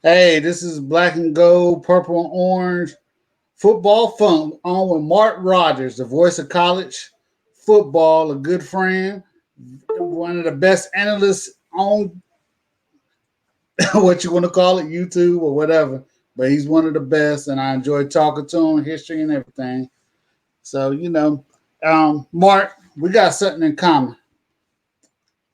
Hey, this is Black and Gold, Purple and Orange Football Funk on with Mark Rogers, the voice of college football, a good friend, one of the best analysts on what you want to call it, YouTube or whatever. But he's one of the best, and I enjoy talking to him, history and everything. So, Mark, we got something in common.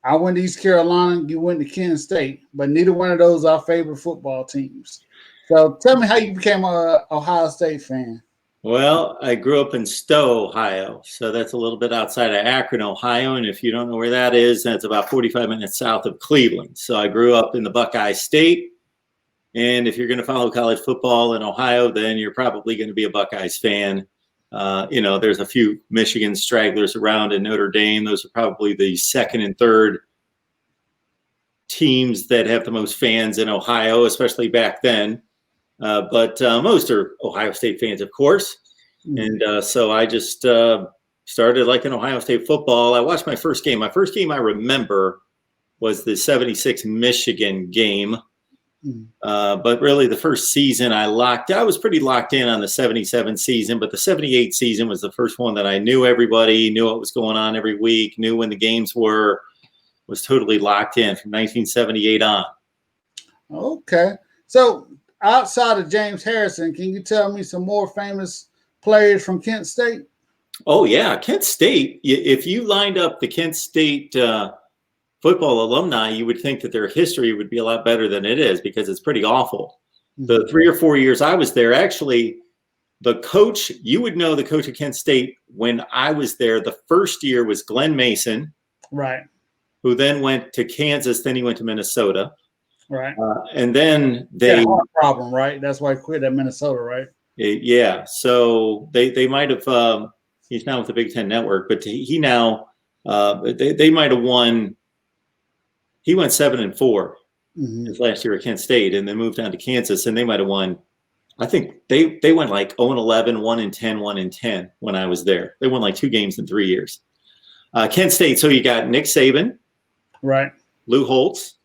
I went to East Carolina, you went to Kent State, but neither one of those are our favorite football teams. So tell me how you became a Ohio State fan. Well, I grew up in Stowe, Ohio, so that's a little bit outside of Akron, Ohio. And if you don't know where that is, that's about 45 minutes south of Cleveland. So I grew up in the Buckeye State. And if you're going to follow college football in Ohio, then you're probably going to be a Buckeyes fan. There's a few Michigan stragglers around in Notre Dame. Those are probably the second and third teams that have the most fans in Ohio, especially back then. But most are Ohio State fans, of course. And so I just started liking Ohio State football. I watched my first game. My first game I remember was the 76 Michigan game. But really the first season I was pretty locked in on the 77 season, but the 78 season was the first one that I knew everybody, knew what was going on every week, knew when the games were, was totally locked in from 1978 on. Okay. So outside of James Harrison, can you tell me some more famous players from Kent State? Oh, yeah. Kent State, if you lined up the Kent State football alumni, you would think that their history would be a lot better than it is because it's pretty awful. The 3 or 4 years I was there, actually, the coach, you would know the coach of Kent State when I was there. The first year was Glenn Mason. Right. Who then went to Kansas, then he went to Minnesota. Right. And then they heart problem, right? That's why he quit at Minnesota, right? Yeah. So they might have he's now with the Big Ten Network, but he now they might have won. He went 7-4 his last year at Kent State, and then moved down to Kansas, and they might have won. I think they went like 0-11, 1-10, 1-10 when I was there. They won like 2 games in 3 years. Kent State. So you got Nick Saban, right? Lou Holtz,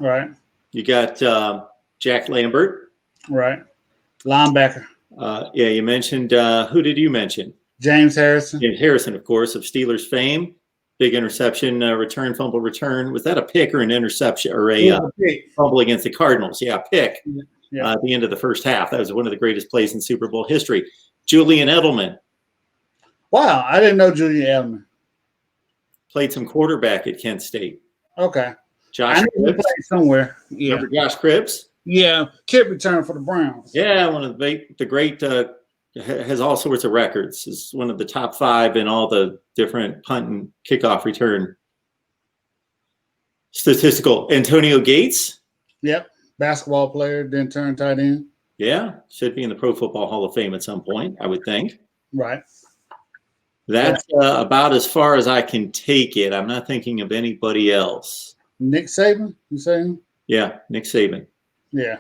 right? You got Jack Lambert, right? Linebacker. Yeah, you mentioned who did you mention? James Harrison. James Harrison, of course, of Steelers fame. Big interception, fumble return. Was that a pick or an interception or a fumble against the Cardinals? Yeah, pick. Yeah. At the end of the first half. That was one of the greatest plays in Super Bowl history. Julian Edelman. Wow, I didn't know Julian Edelman. Played some quarterback at Kent State. Okay. Josh Cribbs. Played somewhere. Yeah. Remember Josh Cribbs? Yeah, kick return for the Browns. Yeah, one of the great has all sorts of records. Is one of the top 5 in all the different punt and kickoff return statistical. Antonio Gates. Yep, basketball player, then turned tight end. Yeah, should be in the Pro Football Hall of Fame at some point, I would think. Right. That's about as far as I can take it. I'm not thinking of anybody else. Nick Saban, you saying? Yeah, Nick Saban. Yeah.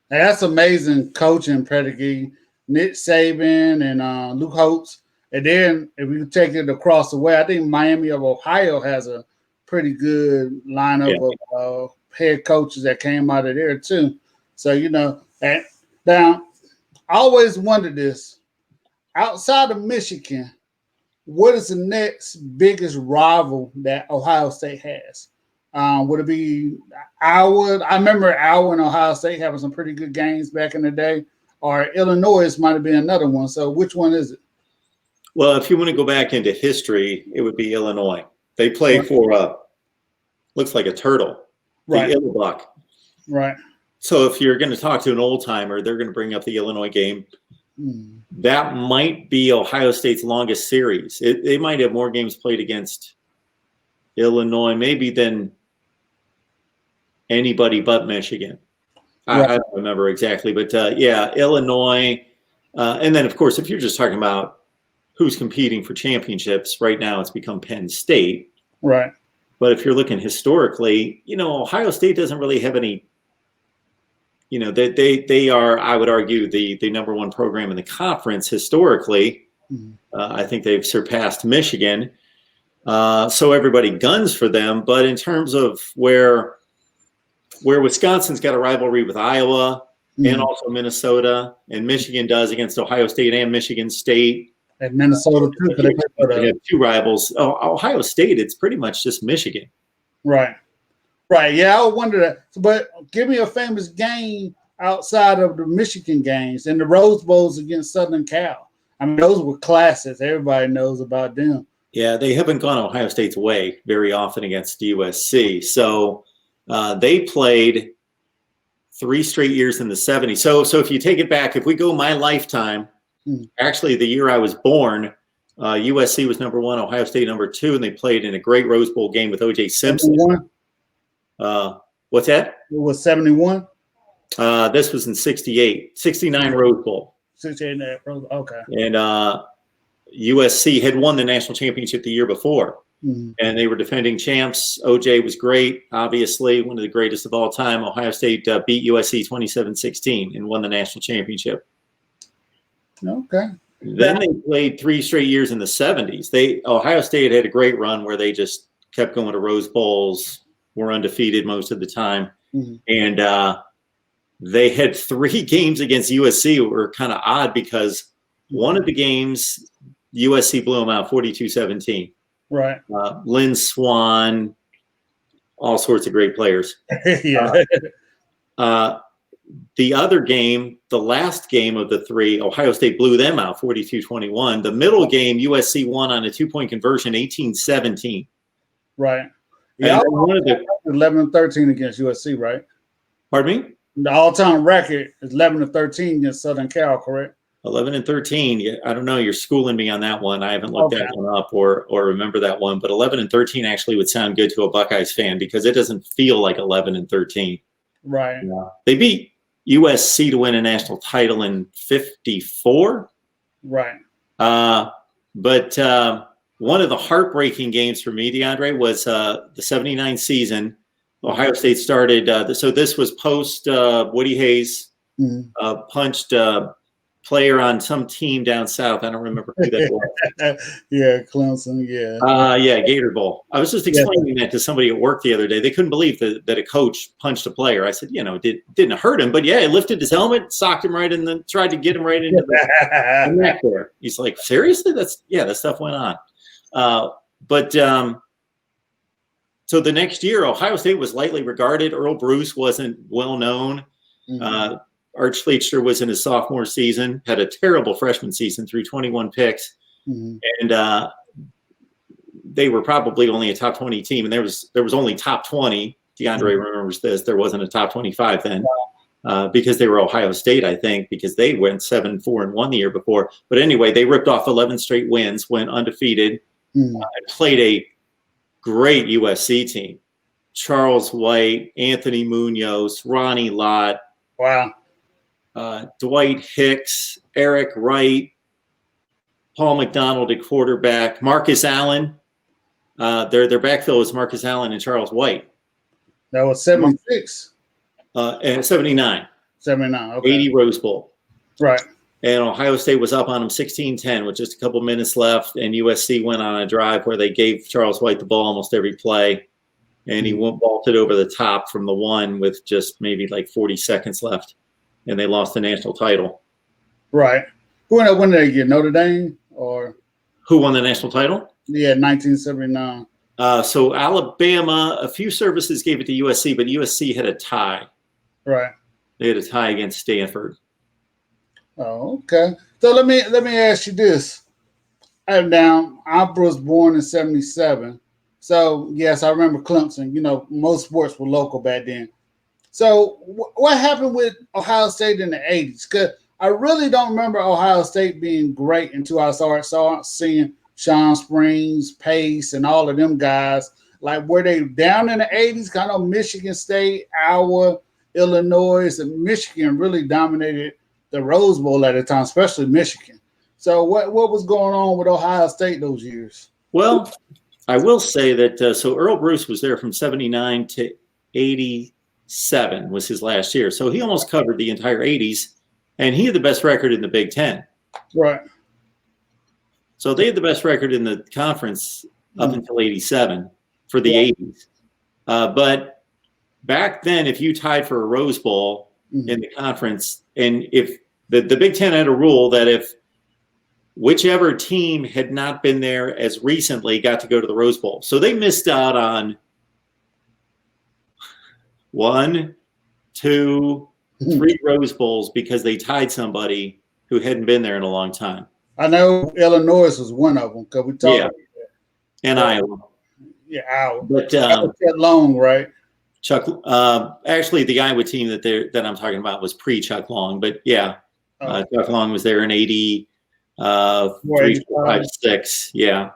Hey, that's amazing coaching pedigree. Nick Saban and Luke Holtz. And then if you take it across the way, I think Miami of Ohio has a pretty good lineup of head coaches that came out of there too. So, now I always wondered this. Outside of Michigan, what is the next biggest rival that Ohio State has? Would it be Iowa? I remember Iowa and Ohio State having some pretty good games back in the day. Or Illinois might have been another one. So which one is it? Well, if you want to go back into history, it would be Illinois. They play for looks like a turtle, right? The Illinois. Right. So if you're going to talk to an old timer, they're going to bring up the Illinois game. That might be Ohio State's longest series. They might have more games played against Illinois, maybe than anybody but Michigan. Right. I don't remember exactly, but Illinois. And then, of course, if you're just talking about who's competing for championships, right now it's become Penn State. Right. But if you're looking historically, Ohio State doesn't really have any, they are, I would argue, the number one program in the conference historically. I think they've surpassed Michigan. So everybody guns for them. But in terms of where where Wisconsin's got a rivalry with Iowa and also Minnesota, and Michigan does against Ohio State and Michigan State. And Minnesota too. They have two rivals. Oh, Ohio State, it's pretty much just Michigan. Right. Right. Yeah, I would wonder that. But give me a famous game outside of the Michigan games and the Rose Bowls against Southern Cal. I mean, those were classics. Everybody knows about them. Yeah, they haven't gone Ohio State's way very often against USC. So they played 3 straight years in the 70s. So if you take it back, if we go my lifetime, actually the year I was born, USC was number 1, Ohio State number 2, and they played in a great Rose Bowl game with O.J. Simpson. What's that? It was 71? This was in 68, 69 Rose Bowl. 68 Rose Bowl, okay. And USC had won the national championship the year before. And they were defending champs. OJ was great, obviously, one of the greatest of all time. Ohio State beat USC 27-16 and won the national championship. Okay. Then they played 3 straight years in the 70s. Ohio State had a great run where they just kept going to Rose Bowls, were undefeated most of the time. And they had 3 games against USC that were kind of odd because one of the games, USC blew them out 42-17. Right. Lynn Swann, all sorts of great players. Yeah. The other game, the last game of the 3, Ohio State blew them out 42-21. The middle game, USC won on a 2-point conversion, 18-17. Right. Yeah, one of the 11-13 against USC, right? Pardon me? The all-time record is 11-13 against Southern Cal, correct? 11-13. Yeah, I don't know. You're schooling me on that one. I haven't looked that one up or remember that one. But 11-13 actually would sound good to a Buckeyes fan because it doesn't feel like 11-13. Right. They beat USC to win a national title in 54. Right. But one of the heartbreaking games for me, DeAndre, was the 79 season. Ohio State started. So this was post Woody Hayes punched player on some team down south. I don't remember who that was. Yeah, Clemson. Yeah. Yeah, Gator Bowl. I was just explaining that to somebody at work the other day. They couldn't believe that a coach punched a player. I said, didn't hurt him, but yeah, he lifted his helmet, socked him right in the, tried to get him right into the neck there. He's like, seriously? That stuff went on. So the next year, Ohio State was lightly regarded. Earl Bruce wasn't well known. Art Schleicher was in his sophomore season, had a terrible freshman season, threw 21 picks. And they were probably only a top 20 team. And there was only top 20. DeAndre remembers this. There wasn't a top 25 then because they were Ohio State, I think, because they went 7-4-1 the year before. But anyway, they ripped off 11 straight wins, went undefeated, and played a great USC team. Charles White, Anthony Munoz, Ronnie Lott. Wow. Dwight Hicks, Eric Wright, Paul McDonald at quarterback, Marcus Allen. Their backfield was Marcus Allen and Charles White. That was 76. And 79. 79, okay. 80 Rose Bowl. Right. And Ohio State was up on them 16-10 with just a couple minutes left. And USC went on a drive where they gave Charles White the ball almost every play. And he vaulted over the top from the 1 with just maybe like 40 seconds left. And they lost the national title. Right. Who did they get? Notre Dame or who won the national title? Yeah, 1979. So Alabama, a few services gave it to USC, but USC had a tie. Right. They had a tie against Stanford. Oh, okay. So let me ask you this. I was born in 77. So yes, I remember Clemson. Most sports were local back then. So what happened with Ohio State in the 80s? Because I really don't remember Ohio State being great until I started seeing Sean Springs, Pace, and all of them guys. Like, were they down in the 80s? Kind of Michigan State, Iowa, Illinois, and Michigan really dominated the Rose Bowl at the time, especially Michigan. So what was going on with Ohio State those years? Well, I will say that so Earl Bruce was there from 79 to 87 was his last year. So he almost covered the entire 80s, and he had the best record in the Big Ten. Right. So they had the best record in the conference up until 87 for the 80s. But back then, if you tied for a Rose Bowl Mhm. in the conference, and if the Big Ten had a rule that if whichever team had not been there as recently got to go to the Rose Bowl. So they missed out on 1, 2, 3 Rose Bowls because they tied somebody who hadn't been there in a long time. I know Illinois was one of them because we talked. Yeah. And Iowa. Yeah, Iowa. But That was that long, right? Chuck, actually, the Iowa team that I'm talking about was pre-Chuck Long, but yeah, Chuck Long was there in 80, 3, 4, 5, 6, yeah,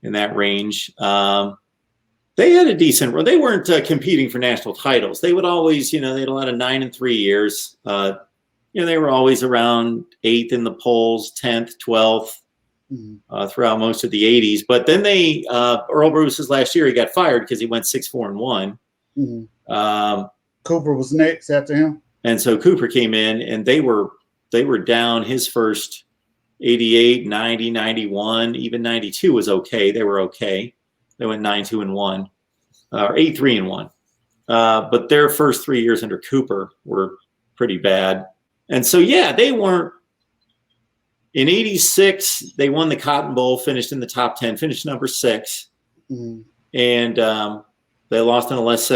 in that range. They had a decent run. They weren't competing for national titles. They would always, they had a lot of 9-3 years. They were always around 8th in the polls, 10th, 12th. Throughout most of the 80s, but then Earl Bruce's last year he got fired because he went 6-4-1. Cooper was next after him, and so Cooper came in, and they were down his first 88, 90, 91, even 92 was okay. They were okay. They went 9-2-1 or 8-3-1. But their first 3 years under Cooper were pretty bad, and so they weren't. In 86, they won the Cotton Bowl, finished in the top 10, finished number 6. And they lost on a last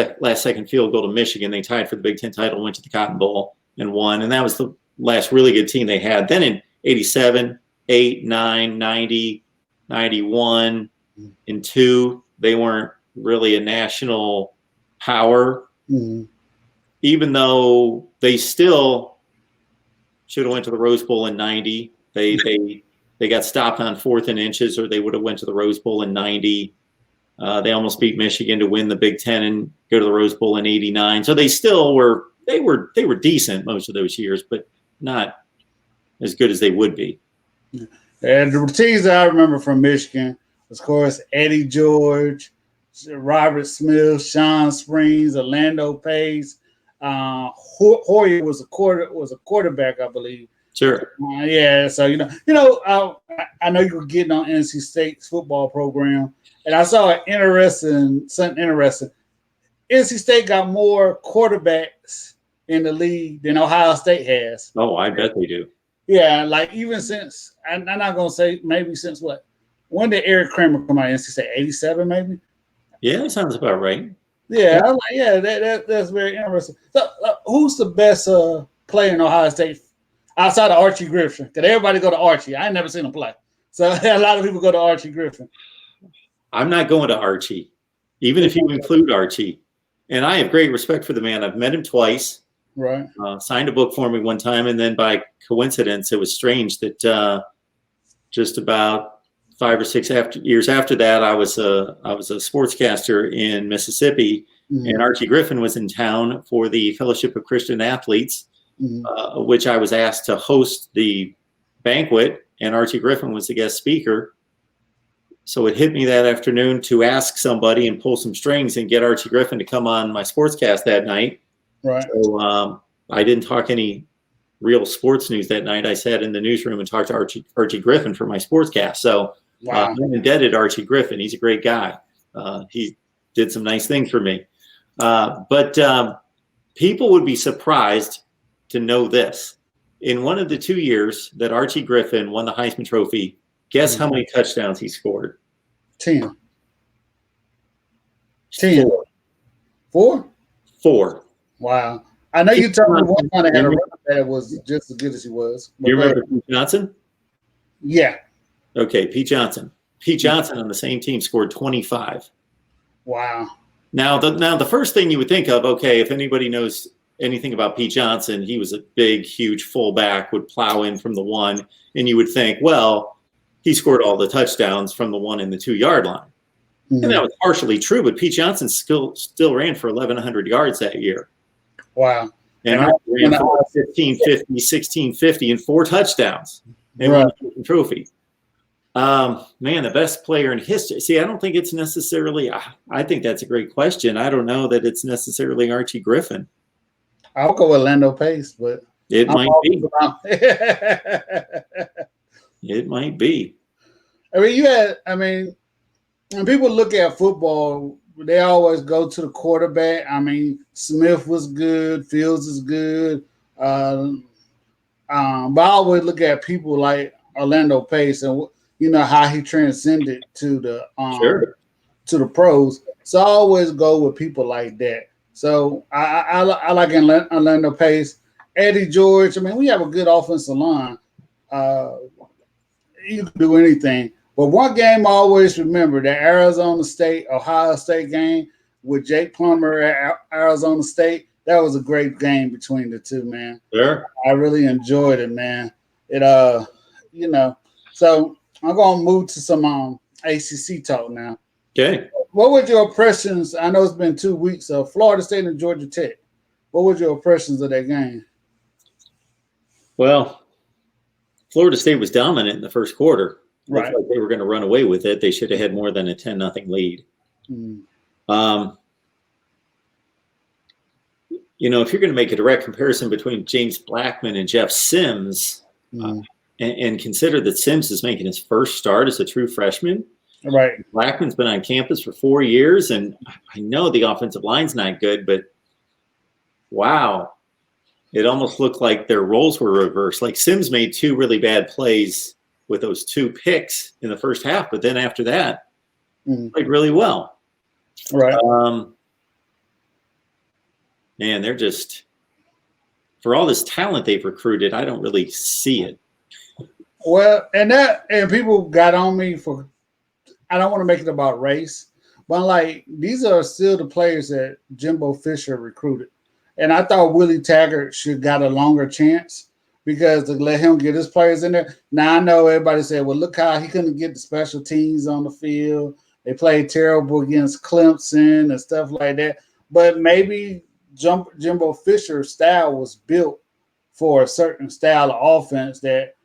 second field goal to Michigan. They tied for the Big Ten title, went to the Cotton Bowl and won. And that was the last really good team they had. Then in 87, 8, 9, 90, 91, and 2, they weren't really a national power, even though they still should have went to the Rose Bowl in 90. They got stopped on 4th and inches, or they would have went to the Rose Bowl in 90. They almost beat Michigan to win the Big Ten and go to the Rose Bowl in 89. So they still were decent most of those years, but not as good as they would be. And the teams that I remember from Michigan, of course, Eddie George, Robert Smith, Sean Springs, Orlando Pace. Hoyer was a quarterback, I believe. Sure. So I know you were getting on NC State's football program, and I saw something interesting. NC State got more quarterbacks in the league than Ohio State has. Oh, I bet they do. Yeah, like even since I'm not gonna say maybe since what? When did Eric Kramer come out of NC State? 87, maybe. Yeah, that sounds about right. Yeah, I'm like, that's very interesting. So, who's the best player in Ohio State? Outside of Archie Griffin, because everybody go to Archie. I ain't never seen him play. So a lot of people go to Archie Griffin. I'm not going to Archie, even if you include Archie. And I have great respect for the man. I've met him twice. Right. Signed a book for me one time, and then by coincidence, it was strange that just about 5 or 6 years after that, I was a sportscaster in Mississippi, and Archie Griffin was in town for the Fellowship of Christian Athletes. Which I was asked to host the banquet, and Archie Griffin was the guest speaker. So it hit me that afternoon to ask somebody and pull some strings and get Archie Griffin to come on my sportscast that night. Right. So I didn't talk any real sports news that night. I sat in the newsroom and talked to Archie Griffin for my sportscast. So I'm indebted to Archie Griffin. He's a great guy. He did some nice things for me. But people would be surprised to know this. In one of the 2 years that Archie Griffin won the Heisman Trophy, guess how many touchdowns he scored? 10. 4? 4. Wow. I know you told me one time they had a running back that was just as good as he was. You remember Pete Johnson? Yeah. Okay, Pete Johnson. Pete Johnson on the same team scored 25. Wow. Now the first thing you would think of, okay, if anybody knows anything about Pete Johnson, he was a big, huge fullback, would plow in from the 1, and you would think, well, he scored all the touchdowns from the 1 and the 2 yard line. And that was partially true, but Pete Johnson still ran for 1,100 yards that year. Wow. And I ran for 1,550, 1,650, and 4 touchdowns and won the trophy. Man, the best player in history. See, I don't think it's necessarily, I think that's a great question. I don't know that it's necessarily Archie Griffin. I'll go with Orlando Pace, but it might be. It might be. When people look at football, they always go to the quarterback. I mean, Smith was good, Fields is good, but I always look at people like Orlando Pace and how he transcended Sure. to the pros. So I always go with people like that. So I like Orlando Pace, Eddie George. I mean, we have a good offensive line. Uh, you can do anything. But one game I always remember, the Arizona State Ohio State game with Jake Plummer at Arizona State. That was a great game between the two, man. Sure. I really enjoyed it, man. It So I'm gonna move to some ACC talk now. Okay. What were your impressions? I know it's been 2 weeks of Florida State and Georgia Tech. What were your impressions of that game? Well, Florida State was dominant in the first quarter. Right. Like they were going to run away with it. They should have had more than a 10-0 lead. Mm. If you're going to make a direct comparison between James Blackman and Jeff Sims, and consider that Sims is making his first start as a true freshman. Right. Blackman's been on campus for 4 years, and I know the offensive line's not good, but wow. It almost looked like their roles were reversed. Like Sims made 2 really bad plays with those 2 picks in the first half, but then after that, played really well. Right. Man, they're just, for all this talent they've recruited, I don't really see it. Well, and people got on me for, I don't want to make it about race, but like these are still the players that Jimbo Fisher recruited. And I thought Willie Taggart should got a longer chance because to let him get his players in there. Now I know everybody said, well, look how he couldn't get the special teams on the field. They played terrible against Clemson and stuff like that. But maybe Jimbo Fisher's style was built for a certain style of offense that,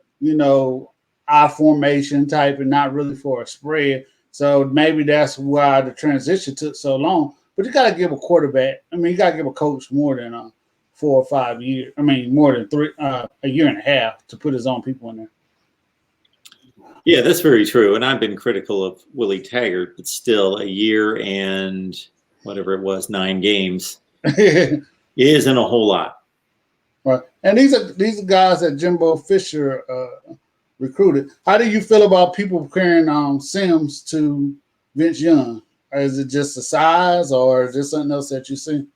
I formation type and not really for a spread. So maybe that's why the transition took so long. But you got to give a quarterback. I mean, you got to give a coach more than 4 or 5 years. I mean, more than a year and a half to put his own people in there. Yeah, that's very true. And I've been critical of Willie Taggart, but still a year and whatever it was, 9 games isn't a whole lot. Right. And these are guys that Jimbo Fisher recruited. How do you feel about people comparing Sims to Vince Young? Is it just the size, or is there something else that you see?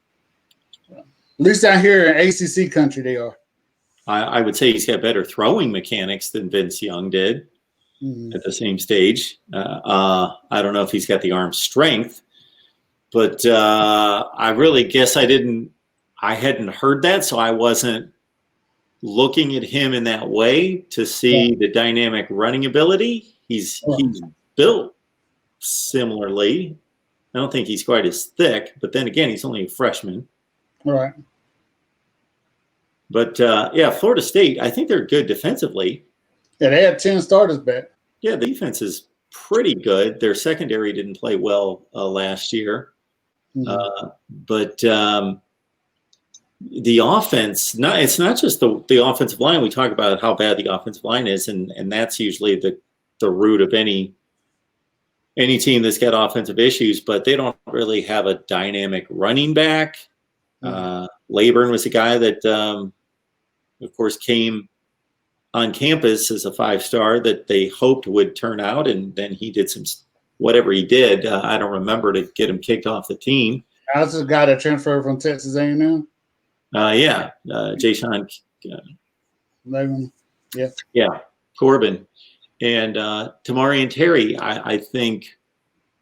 At least down here in ACC country, they are. I would say he's got better throwing mechanics than Vince Young did at the same stage. I don't know if he's got the arm strength, but I really guess I hadn't heard that, so I wasn't looking at him in that way to see the dynamic running ability. He's built similarly. I don't think he's quite as thick, but then again, he's only a freshman. Right. But Florida State, I think they're good defensively. Yeah, they had 10 starters back. Yeah, the defense is pretty good. Their secondary didn't play well last year. But the offense, it's not just the offensive line. We talk about how bad the offensive line is, and that's usually the root of any team that's got offensive issues, but they don't really have a dynamic running back. Leyburn was a guy that, of course, came on campus as a 5-star that they hoped would turn out, and then he did whatever he did. I don't remember, to get him kicked off the team. That's the guy that transferred from Texas A&M. Jayshon. Leyburn. Yeah, Corbin. And Tamarian Terry, I think,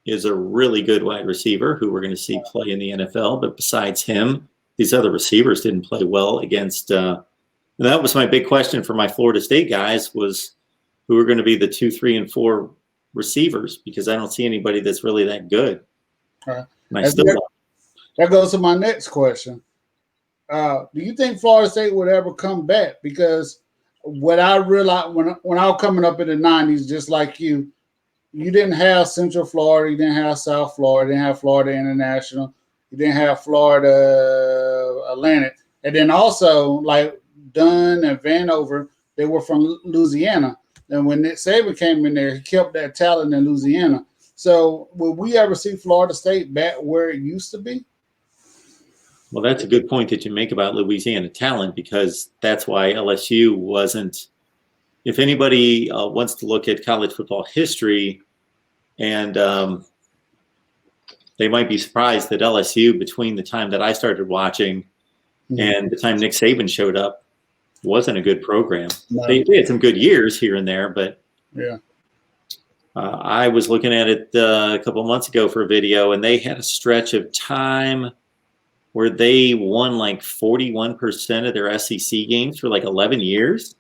is a really good wide receiver who we're going to see play in the NFL. But besides him, these other receivers didn't play well against. That was my big question for my Florida State guys, was who are going to be the 2, 3, and 4 receivers, because I don't see anybody that's really that good. That goes to my next question. Do you think Florida State would ever come back? Because what I realized when I was coming up in the 90s, just like you didn't have Central Florida, you didn't have South Florida, you didn't have Florida International, you didn't have Florida Atlantic. And then also, like Dunn and Vanover, they were from Louisiana. And when Nick Saban came in there, he kept that talent in Louisiana. So will we ever see Florida State back where it used to be? Well, that's a good point that you make about Louisiana talent, because that's why LSU wasn't. If anybody wants to look at college football history, and they might be surprised that LSU, between the time that I started watching and the time Nick Saban showed up, wasn't a good program. No. They had some good years here and there, but Yeah. I was looking at it a couple of months ago for a video, and they had a stretch of time where they won like 41% of their SEC games for like 11 years.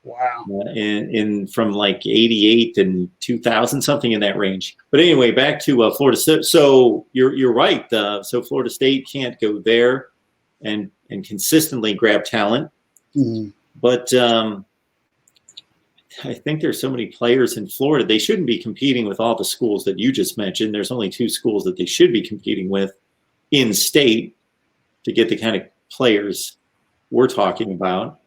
Wow. In from like 88 and 2000, something in that range. But anyway, back to Florida State. So you're right. So Florida State can't go there and consistently grab talent. Mm-hmm. But I think there's so many players in Florida. They shouldn't be competing with all the schools that you just mentioned. There's only 2 schools that they should be competing with in state to get the kind of players we're talking about.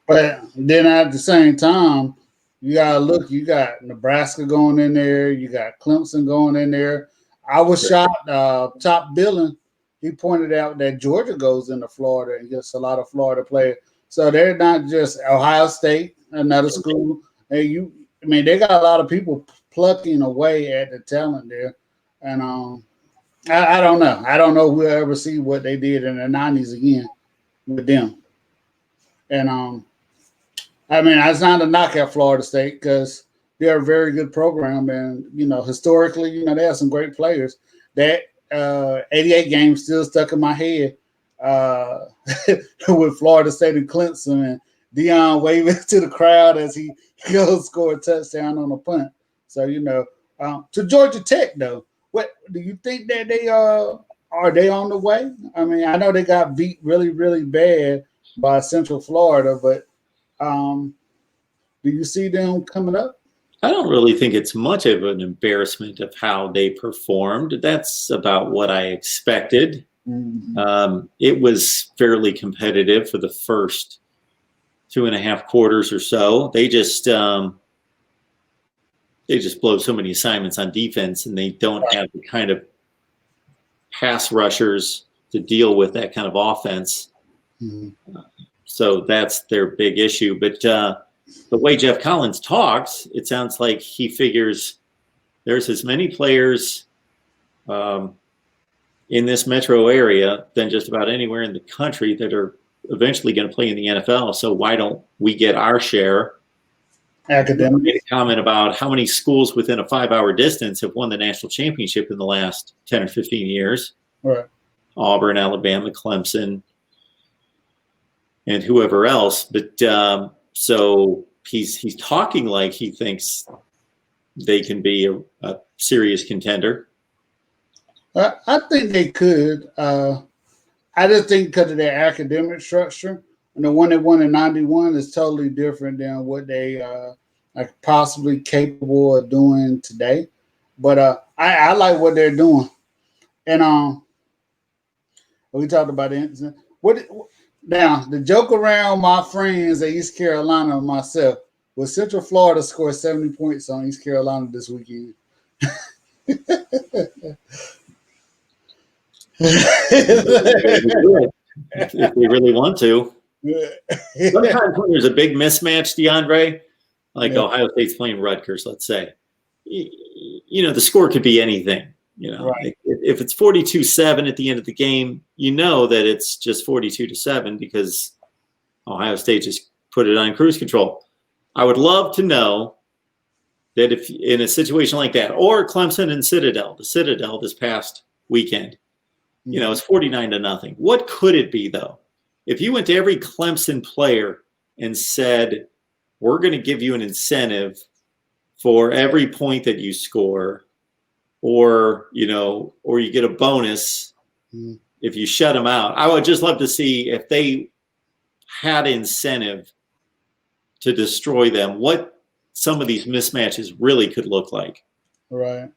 But then at the same time, you gotta look. You got Nebraska going in there. You got Clemson going in there. I was shocked. Top billing, he pointed out that Georgia goes into Florida and gets a lot of Florida players. So they're not just Ohio State, another school. And they got a lot of people plucking away at the talent there. And I don't know. I don't know if we'll ever see what they did in the 90s again with them. And it's not a knock at Florida State because they're a very good program, and historically, they have some great players. That 88 game still stuck in my head with Florida State and Clemson, and Deion waving to the crowd as he goes score a touchdown on a punt. So to Georgia Tech though, what do you think that they are they on the way? I mean, I know they got beat really, really bad by Central Florida, but do you see them coming up? I don't really think it's much of an embarrassment of how they performed. That's about what I expected. Mm-hmm. It was fairly competitive for the first 2.5 quarters or so. They just blow so many assignments on defense, and they don't have the kind of pass rushers to deal with that kind of offense. Mm-hmm. So that's their big issue. But the way Jeff Collins talks, it sounds like he figures there's as many players in this metro area than just about anywhere in the country that are eventually going to play in the NFL. So why don't we get our share? Academic. Made a comment about how many schools within a 5-hour distance have won the national championship in the last 10 or 15 years. Right. Auburn, Alabama, Clemson, and whoever else. But so he's talking like he thinks they can be a serious contender. I think they could. I just think because of their academic structure, and the one they won in '91 is totally different than what they are possibly capable of doing today. But I like what they're doing. And we talked about it. Now, the joke around my friends at East Carolina and myself, will Central Florida score 70 points on East Carolina this weekend? If they really want to. Sometimes when there's a big mismatch, DeAndre, like Ohio State's playing Rutgers, let's say, the score could be anything. Right. If it's 42-7 at the end of the game, that it's just 42-7 because Ohio State just put it on cruise control. I would love to know that if in a situation like that, or Clemson and the Citadel this past weekend, it's 49-0. What could it be though? If you went to every Clemson player and said, we're going to give you an incentive for every point that you score, or you get a bonus if you shut them out. I would just love to see if they had incentive to destroy them, what some of these mismatches really could look like. Right.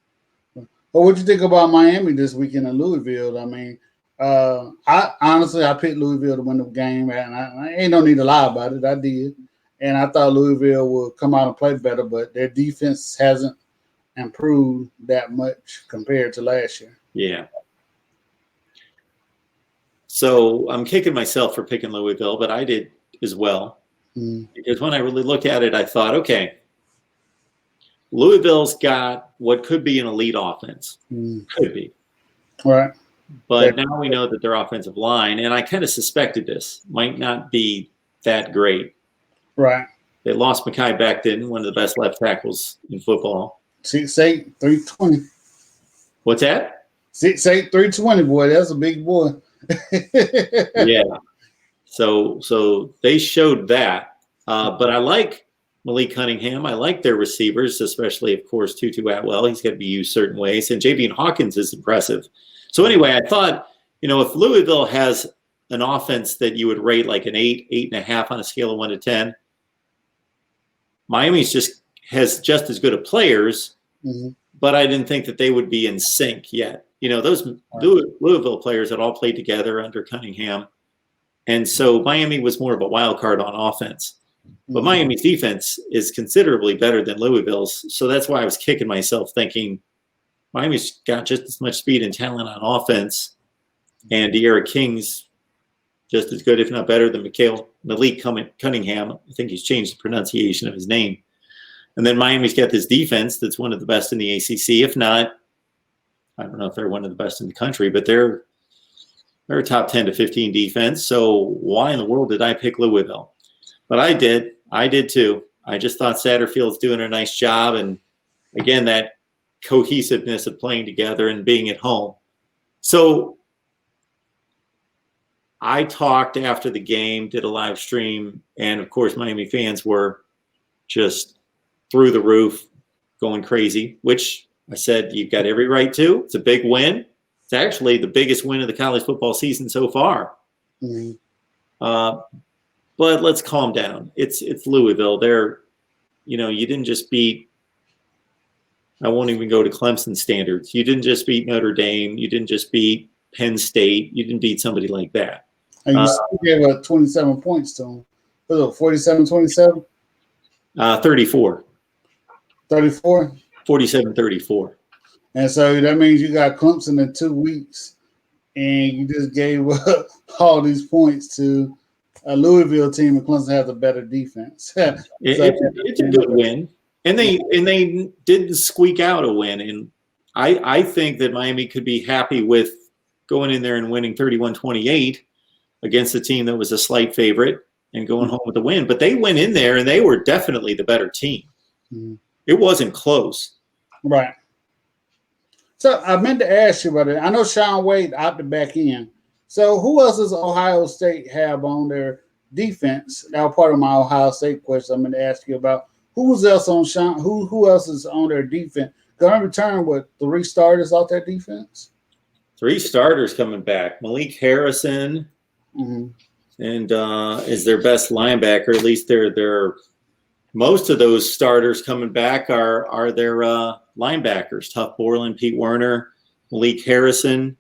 Well, what you think about Miami this weekend in Louisville? I mean, I picked Louisville to win the game, and I ain't no need to lie about it. I did. And I thought Louisville would come out and play better, but their defense hasn't improved that much compared to last year. Yeah. So I'm kicking myself for picking Louisville, but I did as well. Because when I really look at it, I thought, okay, Louisville's got what could be an elite offense. Could be. Right. But now we know that their offensive line, and I kind of suspected this, might not be that great. Right. They lost Mekhi Becton, one of the best left tackles in football. 6'8", 320. What's that? 6'8", 320, boy. That's a big boy. Yeah. So they showed that. But I like Malik Cunningham. I like their receivers, especially, of course, Tutu Atwell. He's got to be used certain ways. And Javian Hawkins is impressive. So anyway, I thought, if Louisville has an offense that you would rate like an 8, 8.5 on a scale of 1 to 10, Miami's has just as good of players, but I didn't think that they would be in sync yet. Those Louisville players had all played together under Cunningham. And so Miami was more of a wild card on offense. But Miami's defense is considerably better than Louisville's. So that's why I was kicking myself thinking Miami's got just as much speed and talent on offense. And De'Ara King's just as good, if not better, than Malik Cunningham. I think he's changed the pronunciation of his name. And then Miami's got this defense that's one of the best in the ACC. If not, I don't know if they're one of the best in the country, but they're a top 10 to 15 defense. So why in the world did I pick Louisville? But I did. I did too. I just thought Satterfield's doing a nice job. And again, that cohesiveness of playing together and being at home. So I talked after the game, did a live stream, and of course, Miami fans were just through the roof, going crazy, which I said, you've got every right to. It's a big win. It's actually the biggest win of the college football season so far. But let's calm down. It's Louisville. You didn't just beat, I won't even go to Clemson standards. You didn't just beat Notre Dame. You didn't just beat Penn State. You didn't beat somebody like that. And you still gave 27 points to them. Was it 47-27? 34. 34? 47-34. And so that means you got Clemson in 2 weeks, and you just gave up all these points to a Louisville team, and Clemson has a better defense. It's a good win. And they didn't squeak out a win. And I think that Miami could be happy with going in there and winning 31-28 against a team that was a slight favorite and going home with the win. But they went in there and they were definitely the better team. It wasn't close. Right. So I meant to ask you about it. I know Shaun Wade opted back in. So who else does Ohio State have on their defense? That was part of my Ohio State question I'm going to ask you about. Who else is on their defense? Going to return 3 starters off their defense? 3 starters coming back. Malik Harrison and is their best linebacker. At least they're most of those starters coming back are their linebackers. Tuff Borland, Pete Werner, Malik Harrison,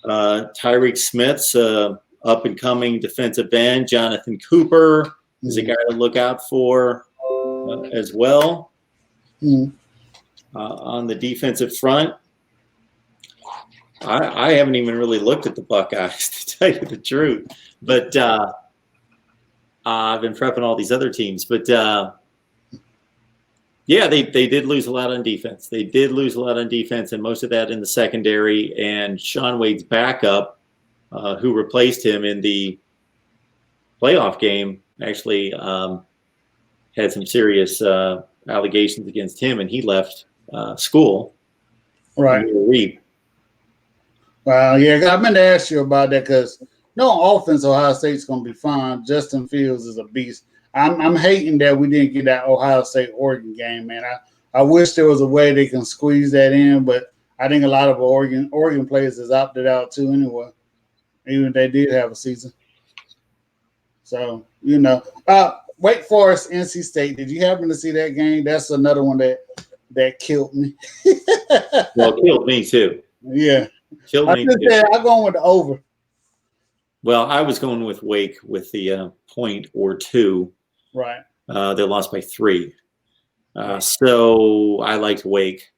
Tyreek Smith's up and coming defensive end. Jonathan Cooper is a guy to look out for as well. On the defensive front, I haven't even really looked at the Buckeyes, to tell you the truth. But I've been prepping all these other teams. But, yeah, they did lose a lot on defense. They did lose a lot on defense, and most of that in the secondary. And Shaun Wade's backup, who replaced him in the playoff game, actually had some serious allegations against him, and he left school. Right. Well, yeah, I meant to ask you about that because no offense, Ohio State's going to be fine. Justin Fields is a beast. I'm hating that we didn't get that Ohio State-Oregon game, man. I wish there was a way they can squeeze that in, but I think a lot of Oregon players has opted out too anyway, even if they did have a season. So, Wake Forest, NC State. Did you happen to see that game? That's another one that killed me. Well, it killed me too. Yeah. Killed me too. I'm going with the over. Well, I was going with Wake with the point or 2. Right. They lost by 3. So I liked Wake.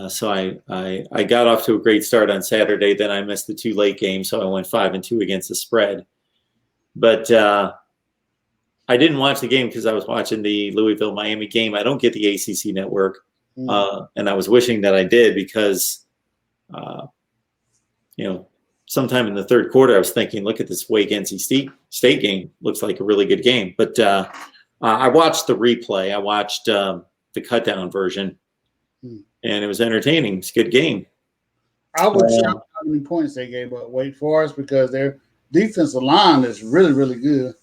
So I got off to a great start on Saturday. Then I missed the 2 late games, so I went 5-2 against the spread. But I didn't watch the game because I was watching the Louisville-Miami game. I don't get the ACC network, and I was wishing that I did because, sometime in the third quarter, I was thinking, look at this Wake NC State game. Looks like a really good game. But I watched the replay. I watched the cut-down version, and it was entertaining. It's a good game. I was shocked how many points they gave up Wake Forest because their defensive line is really, really good.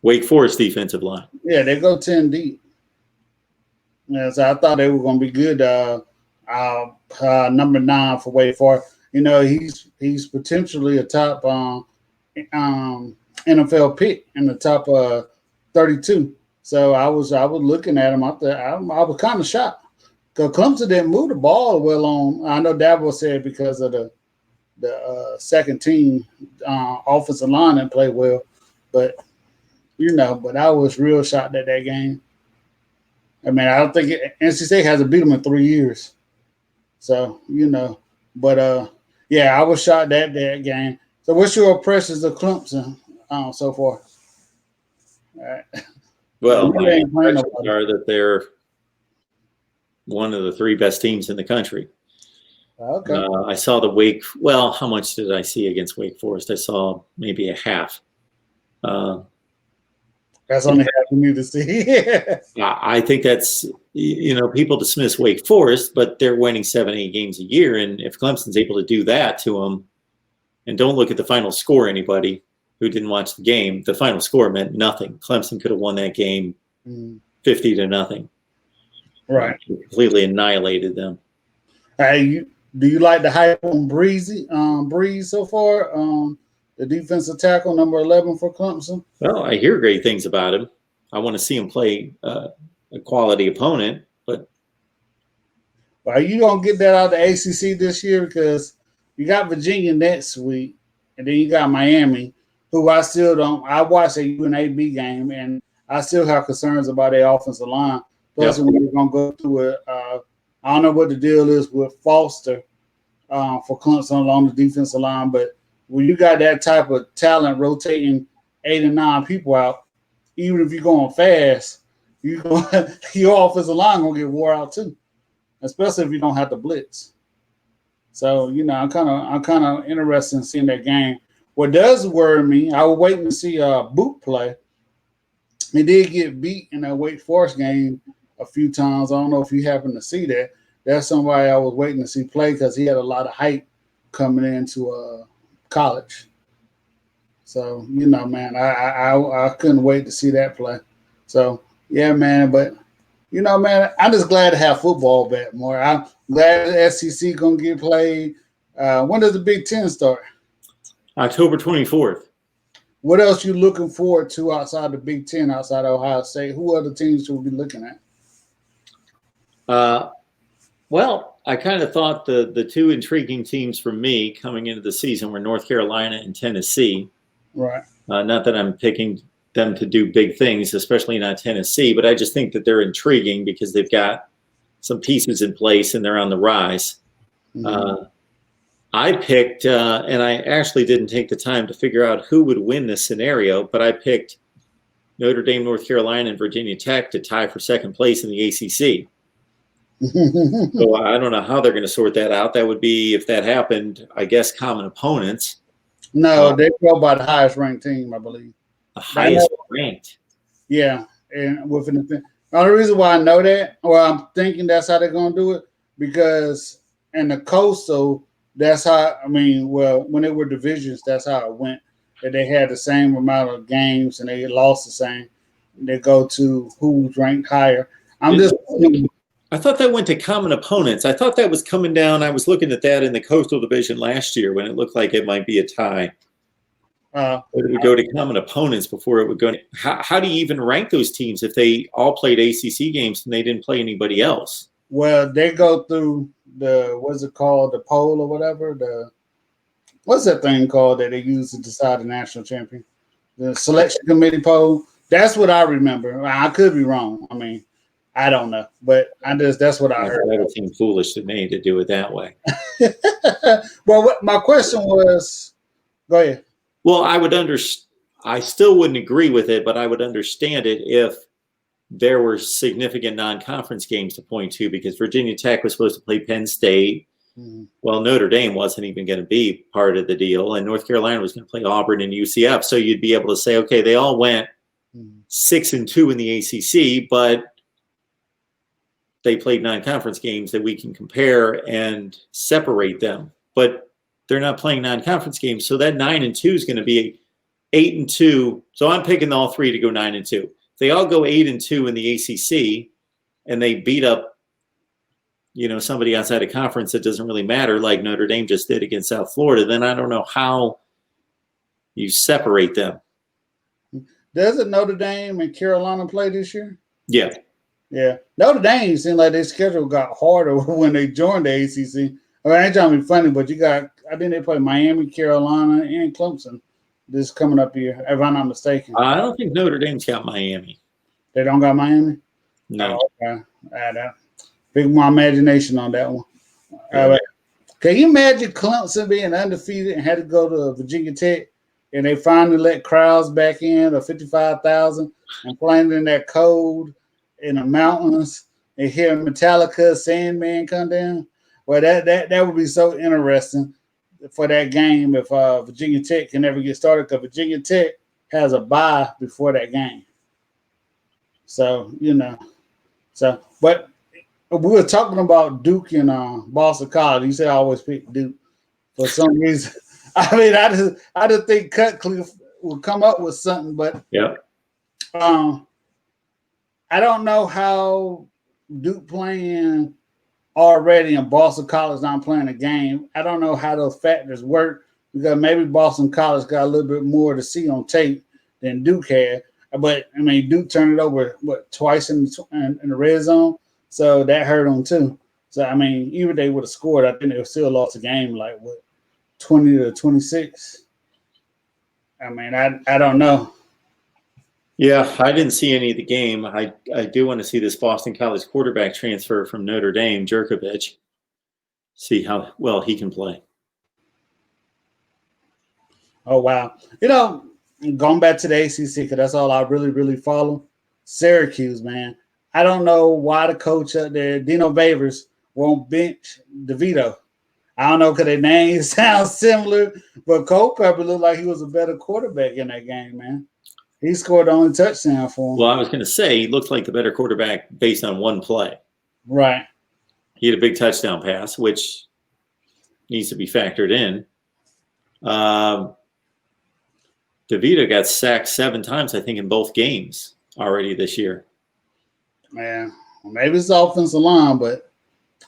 Wake Forest defensive line. Yeah, they go 10 deep. Yeah, so I thought they were going to be good. Number 9 for Wake Forest. He's potentially a top NFL pick in the top 32. So I was looking at him. I was kind of shocked because Clemson didn't move the ball well on. I know Dabo said because of the second team offensive line didn't play well, but I was real shocked at that game. I mean, I don't think NC State hasn't beat them in 3 years. So, but I was shocked at that game. So what's your impressions of Clemson so far? All right. Well, my impressions are that they're one of the 3 best teams in the country. Okay. I saw the Wake. Well, how much did I see against Wake Forest? I saw maybe a half. That's only half you need to see. I think that's, people dismiss Wake Forest, but they're winning 7-8 games a year. And if Clemson's able to do that to them, and don't look at the final score, anybody who didn't watch the game, the final score meant nothing. Clemson could have won that game 50-0. Right. Completely annihilated them. Do you like the hype on Breeze so far? The defensive tackle, number 11 for Clemson? Well, I hear great things about him. I want to see him play a quality opponent. But are you going to get that out of the ACC this year? Because you got Virginia next week, and then you got Miami, who I still don't – I watched a UNAB game, and I still have concerns about their offensive line. Plus, when we're going to go through it, I don't know what the deal is with Foster for Clemson along the defensive line, but when you got that type of talent rotating 8 and 9 people out, even if you're going fast, your offensive line gonna get wore out too, especially if you don't have to blitz. So I'm kind of interested in seeing that game. What does worry me, I was waiting to see Boot play. He did get beat in that Wake Forest game a few times. I don't know if you happen to see that. That's somebody I was waiting to see play because he had a lot of hype coming into college. So, man, I couldn't wait to see that play. So, yeah, man, but, man, I'm just glad to have football back more. I'm glad the SEC going to get played. When does the Big Ten start? October 24th. What else you looking forward to outside the Big Ten, outside Ohio State? Who other teams should we be looking at? Well, I kind of thought the 2 intriguing teams for me coming into the season were North Carolina and Tennessee. Right. Not that I'm picking them to do big things, especially not Tennessee, but I just think that they're intriguing because they've got some pieces in place and they're on the rise. Mm-hmm. I picked, and I actually didn't take the time to figure out who would win this scenario, but I picked Notre Dame, North Carolina, and Virginia Tech to tie for second place in the ACC. So I don't know how they're going to sort that out. That would be, if that happened, I guess, common opponents. No, they go by the highest ranked team, I believe. The highest ranked? Yeah. And within the only reason why I know that, or I'm thinking that's how they're going to do it, because in the Coastal, that's how, when they were divisions, that's how it went. That they had the same amount of games and they lost the same. They go to who's ranked higher. I thought that went to common opponents. I thought that was coming down. I was looking at that in the Coastal Division last year when it looked like it might be a tie. But it would go to common opponents before it would go. How do you even rank those teams if they all played ACC games and they didn't play anybody else? Well, they go through what's it called, the poll or whatever. What's that thing called that they use to decide the national champion? The selection committee poll. That's what I remember. I could be wrong. I don't know, but that's what I heard. That would seem foolish to me to do it that way. Well, my question was, go ahead. Well, I still wouldn't agree with it, but I would understand it if there were significant non-conference games to point to, because Virginia Tech was supposed to play Penn State. Mm-hmm. Well, Notre Dame wasn't even going to be part of the deal, and North Carolina was going to play Auburn and UCF. So you'd be able to say, okay, they all went 6-2 in the ACC, but they played non-conference games that we can compare and separate them. But they're not playing non-conference games, so that 9-2 is going to be 8-2. So I'm picking all three to go 9-2. If they all go 8-2 in the ACC, and they beat up, somebody outside of conference that doesn't really matter, like Notre Dame just did against South Florida, then I don't know how you separate them. Doesn't Notre Dame and Carolina play this year? Yeah. Yeah. Notre Dame seemed like their schedule got harder when they joined the ACC. I mean, I ain't trying to be funny, but I think they play Miami, Carolina, and Clemson this coming up here, if I'm not mistaken. I don't think Notre Dame's got Miami. They don't got Miami? No. Oh, okay. Big more imagination on that one. Yeah. Can you imagine Clemson being undefeated and had to go to Virginia Tech, and they finally let crowds back in of 55,000 and playing in that cold in the mountains and hearing Metallica, Sandman come down? Well, that would be so interesting for that game if Virginia Tech can never get started, because Virginia Tech has a bye before that game. So, but we were talking about Duke and Boston College. You said I always pick Duke for some reason. I mean, I just think Cutcliffe will come up with something, but yeah. I don't know how Duke playing already and Boston College not playing a game. I don't know how those factors work, because maybe Boston College got a little bit more to see on tape than Duke had. But I mean, Duke turned it over twice in the red zone, so that hurt them too. So I mean, even if they would have scored, I think they would still lost a game 20-26. I mean, I don't know. Yeah, I didn't see any of the game. I do want to see this Boston College quarterback transfer from Notre Dame, Jerkovich. See how well he can play. Oh, wow. Going back to the ACC, because that's all I really, really follow. Syracuse, man. I don't know why the coach up there, Dino Babers, won't bench DeVito. I don't know, because their names sound similar, but Culpepper looked like he was a better quarterback in that game, man. He scored the only touchdown for him. Well, I was going to say he looked like the better quarterback based on one play. Right. He had a big touchdown pass, which needs to be factored in. DeVito got sacked 7 times, I think, in both games already this year. Man, maybe it's the offensive line, but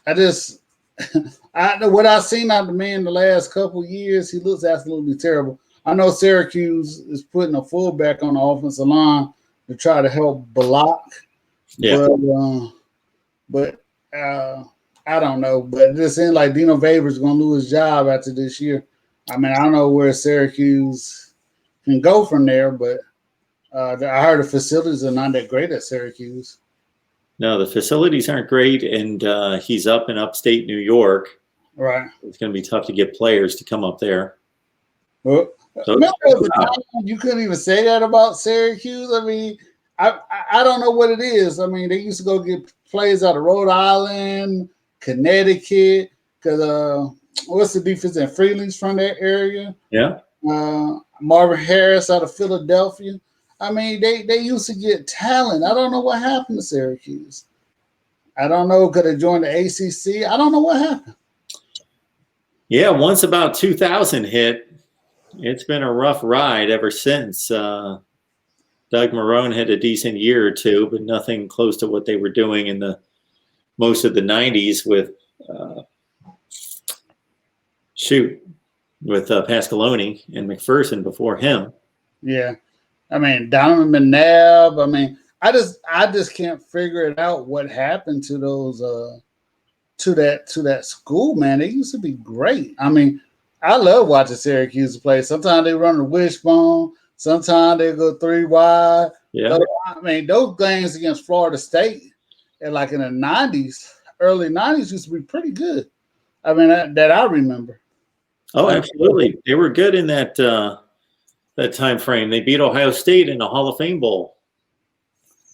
what I've seen out of the man the last couple of years, he looks absolutely terrible. I know Syracuse is putting a fullback on the offensive line to try to help block. Yeah. But I don't know. But it just seems like Dino Babers is going to lose his job after this year. I mean, I don't know where Syracuse can go from there, but I heard the facilities are not that great at Syracuse. No, the facilities aren't great, and he's up in upstate New York. Right. It's going to be tough to get players to come up there. Well, remember the time you couldn't even say that about Syracuse? I mean, I don't know what it is. I mean, they used to go get players out of Rhode Island, Connecticut, because what's the defense in Freely's from that area? Yeah. Marvin Harris out of Philadelphia. I mean, they used to get talent. I don't know what happened to Syracuse. I don't know. Could they join the ACC? I don't know what happened. Yeah, once about 2000 hit, it's been a rough ride ever since. Doug Marrone had a decent year or two, but nothing close to what they were doing in the most of the 90s with Pasqualoni and McPherson before him. Yeah. I mean, Donovan McNabb. I mean, I just can't figure it out what happened to those to that school, man. They used to be great. I mean, I love watching Syracuse play. Sometimes they run a wishbone. Sometimes they go 3 wide. Yeah. So, I mean, those games against Florida State, and like in the 90s, early 90s used to be pretty good. I mean, that I remember. Oh, absolutely. They were good in that that time frame. They beat Ohio State in the Hall of Fame Bowl.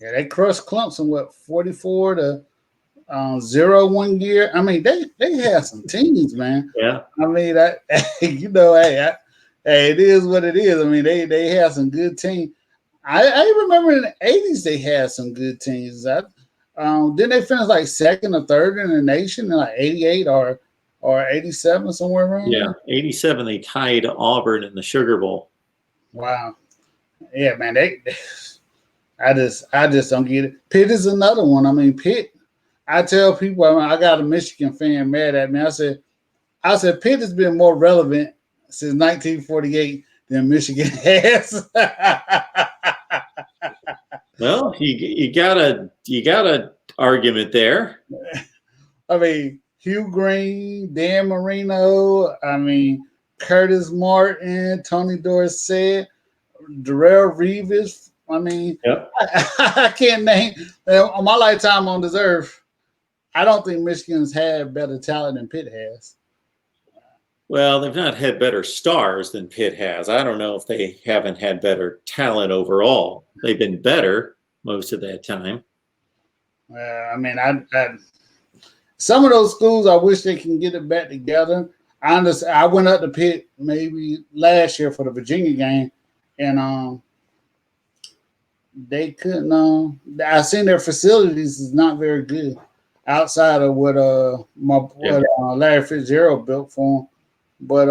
Yeah, they crushed Clemson, what, 44 to 0 one year. I mean, they had some teams, man. Yeah. I mean, that you know, hey, it is what it is. I mean, they had some good teams. I remember in the 80s they had some good teams. Didn't they finish like second or third in the nation in like 88 or 87, somewhere around Yeah, there? 87 they tied Auburn in the Sugar Bowl. Wow. Yeah, man. I just don't get it. Pitt is another one. I mean, Pitt. I tell people, I got a Michigan fan mad at me. I said Pitt has been more relevant since 1948 than Michigan has. Well, you got a argument there. I mean, Hugh Green, Dan Marino, I mean, Curtis Martin, Tony Dorsett, Darrell Reeves. I mean, Yep. I can't name on my lifetime on this earth. I don't think Michigan's had better talent than Pitt has. Well, they've not had better stars than Pitt has. I don't know if they haven't had better talent overall. They've been better most of that time. I mean, some of those schools, I wish they can get it back together. I went up to Pitt maybe last year for the Virginia game, and they couldn't. I seen their facilities is not very good outside of what Larry Fitzgerald built for them. But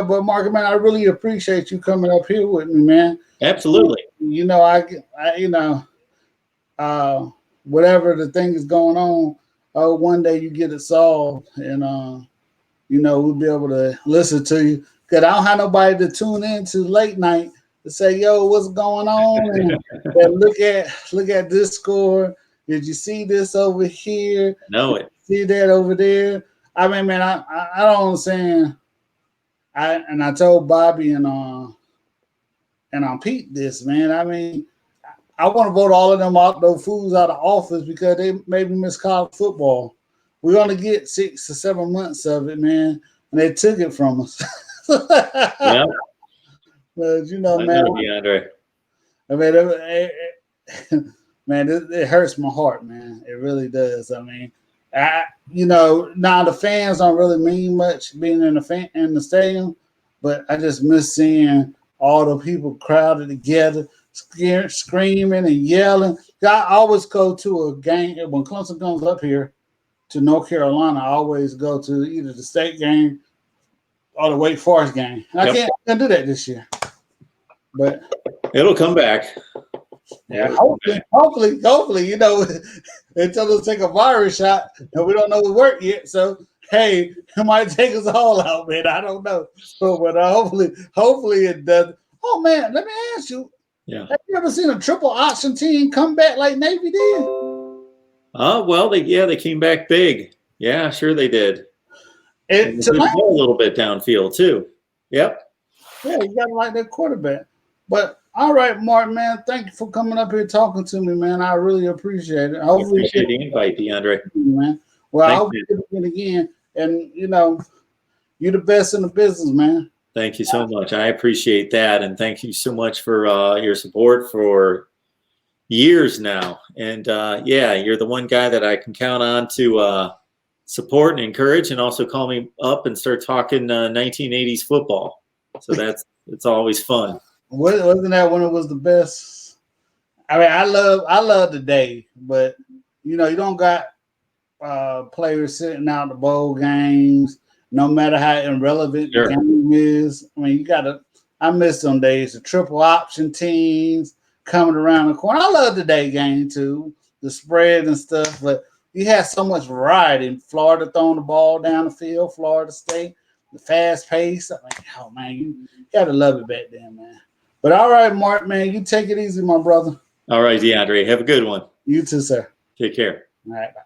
but Mark, man, I really appreciate you coming up here with me, man. Absolutely. You know, whatever the thing is going on, one day you get it solved, and we'll be able to listen to you. Cause I don't have nobody to tune in to late night to say, "Yo, what's going on?" And look at this score. Did you see this over here? Know it. See that over there? I mean, man, I don't understand. I told Bobby and Pete this, man. I mean, I want to vote all of them out, those fools out of office because they made me miss college football. We only get 6 to 7 months of it, man, and they took it from us. Yeah. But man, DeAndre. I mean, man, it hurts my heart, man. It really does. I mean, now the fans don't really mean much being in the stadium, but I just miss seeing all the people crowded together, screaming and yelling. I always go to a game when Clemson comes up here to North Carolina. I always go to either the state game or the Wake Forest game. I can't do that this year, but it'll come back. Yeah, hopefully, until they take a virus shot, and we don't know it worked yet. So, hey, it might take us all out, man. I don't know, but hopefully it does. Oh man, let me ask you. Yeah. Have you ever seen a triple option team come back like Navy did? Well, they came back big. Yeah, sure they did. And a little bit downfield too. Yep. Yeah, you gotta like that quarterback. But all right, Mark, man, thank you for coming up here talking to me, man. I really appreciate it. Hopefully, appreciate the invite, DeAndre. Man. Well, I hope you do it again. And you're the best in the business, man. Thank you so much. I appreciate that, and thank you so much for your support for years now. And you're the one guy that I can count on to support and encourage, and also call me up and start talking 1980s football. So it's always fun. Wasn't that when it was the best? I mean, I love the day, but you don't got players sitting out the bowl games, no matter how irrelevant the game is. I mean, I miss them days, the triple option teams coming around the corner. I love the day game too, the spread and stuff, but you had so much variety. Florida throwing the ball down the field, Florida State, the fast pace. I'm like, oh man, you gotta love it back then, man. But all right, Mark, man, you take it easy, my brother. All right, DeAndre, have a good one. You too, sir. Take care. All right, bye.